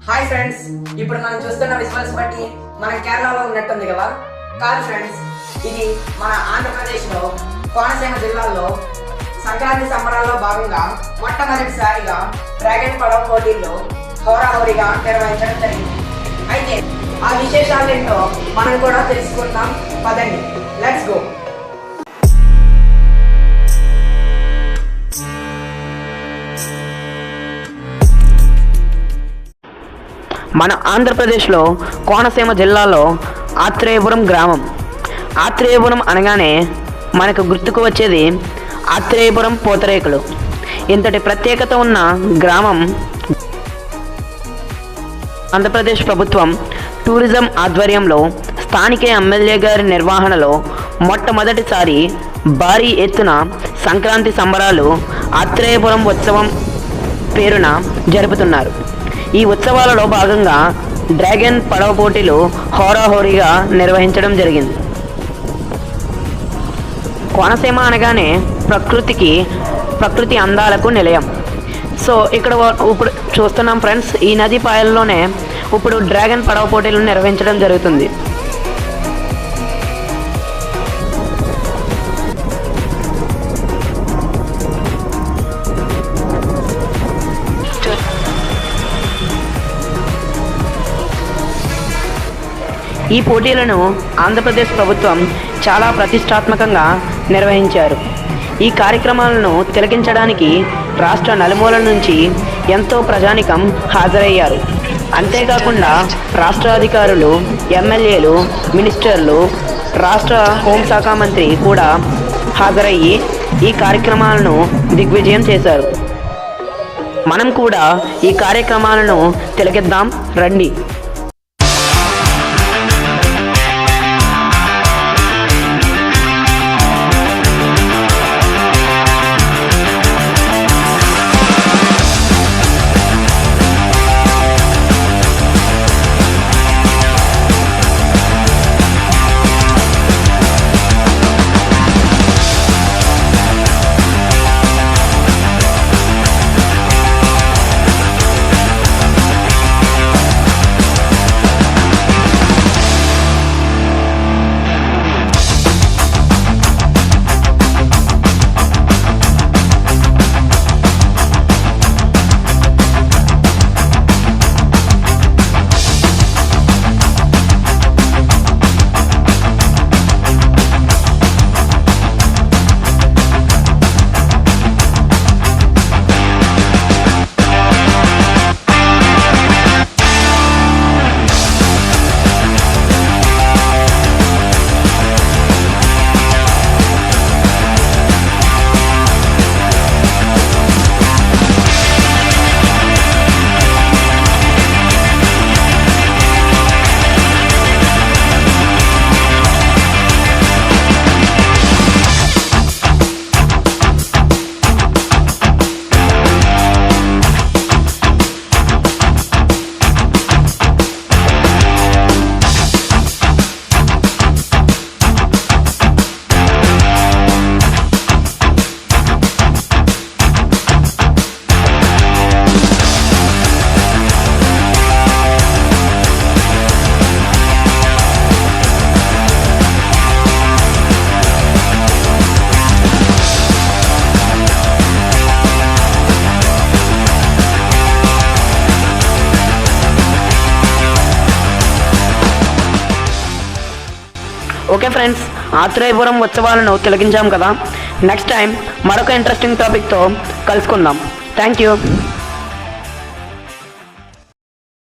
Hi friends, ఇప్పుడు మనం చూస్తున్న విజువల్స్ బట్టి మనం కేరళలో ఉన్నట్టుంది కదా? కాదు ఫ్రెండ్స్, ఇది మన ఆంధ్రప్రదేశ్లో కోనసీమ జిల్లాలో సంక్రాంతి సంబరాల్లో భాగంగా మొట్టమొదటిసారిగా డ్రాగన్ పడవ పోటీల్లో హోరాహోరీగా నిర్వహించడం జరిగింది. అయితే ఆ విశేషాలేంటో మనం కూడా తెలుసుకుందాం. పదండి, లెట్స్ గో. మన ఆంధ్రప్రదేశ్లో కోనసీమ జిల్లాలో ఆత్రేయపురం గ్రామం. ఆత్రేయపురం అనగానే మనకు గుర్తుకు వచ్చేది ఆత్రేయపురం పూతరేకులు. ఇంతటి ప్రత్యేకత ఉన్న గ్రామం ఆంధ్రప్రదేశ్ ప్రభుత్వం టూరిజం ఆధ్వర్యంలో స్థానిక ఎమ్మెల్యే గారి నిర్వహణలో మొట్టమొదటిసారి భారీ ఎత్తున సంక్రాంతి సంబరాలు ఆత్రేయపురం ఉత్సవం పేరున జరుపుతున్నారు. ఈ ఉత్సవాలలో భాగంగా డ్రాగన్ పడవ పోటీలు హోరాహోరీగా నిర్వహించడం జరిగింది. కోనసీమ అనగానే ప్రకృతి అందాలకు నిలయం. సో ఇక్కడ ఇప్పుడు చూస్తున్నాం ఫ్రెండ్స్, ఈ నది పాయల్లోనే ఇప్పుడు డ్రాగన్ పడవ పోటీలు నిర్వహించడం జరుగుతుంది. ఈ పోటీలను ఆంధ్రప్రదేశ్ ప్రభుత్వం చాలా ప్రతిష్టాత్మకంగా నిర్వహించారు. ఈ కార్యక్రమాలను తిలకించడానికి రాష్ట్ర నలుమూలల నుంచి ఎంతో ప్రజానికం హాజరయ్యారు. అంతేకాకుండా రాష్ట్ర అధికారులు, ఎమ్మెల్యేలు, మినిస్టర్లు, రాష్ట్ర హోంశాఖ మంత్రి కూడా హాజరయ్యి ఈ కార్యక్రమాలను దిగ్విజయం చేశారు. మనం కూడా ఈ కార్యక్రమాలను తిలకిద్దాం రండి. ఓకే ఫ్రెండ్స్, ఆత్రేయపురం ఉత్సవాలను తిలకించాం కదా. నెక్స్ట్ టైం మరొక ఇంట్రెస్టింగ్ టాపిక్తో కలుసుకుందాం. Thank you.